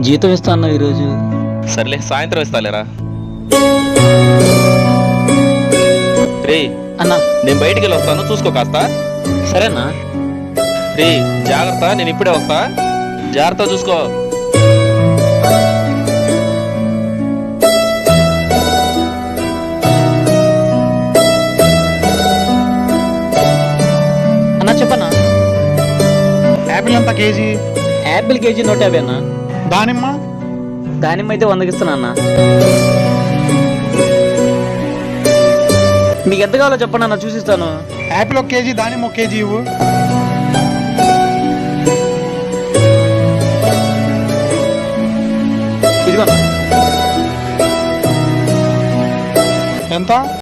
జీతం ఇస్తా అన్నావు ఈరోజు. సర్లే సాయంత్రం ఇస్తాలేరా. రే అన్నా నేను బయటికి వెళ్ళి వస్తాను, చూసుకో కాస్త. సరేనా? రే జాగ్రత్త, నేను ఇప్పుడే వస్తా, జాగ్రత్త చూసుకో. అన్నా చెప్పన్నా. యాపిల్ ఎంత కేజీ? యాపిల్ కేజీ 150 అన్నా. దానిమ్మ? దానిమ్మ అయితే 100కి ఇస్తున్నా అన్న. మీకు ఎంత కావాలో చెప్పండి అన్న, చూసిస్తాను. యాపిల్ 1 కేజీ, దానిమ్మ 1 కేజీ ఇవ్వు. ఇదిగో ఎంత?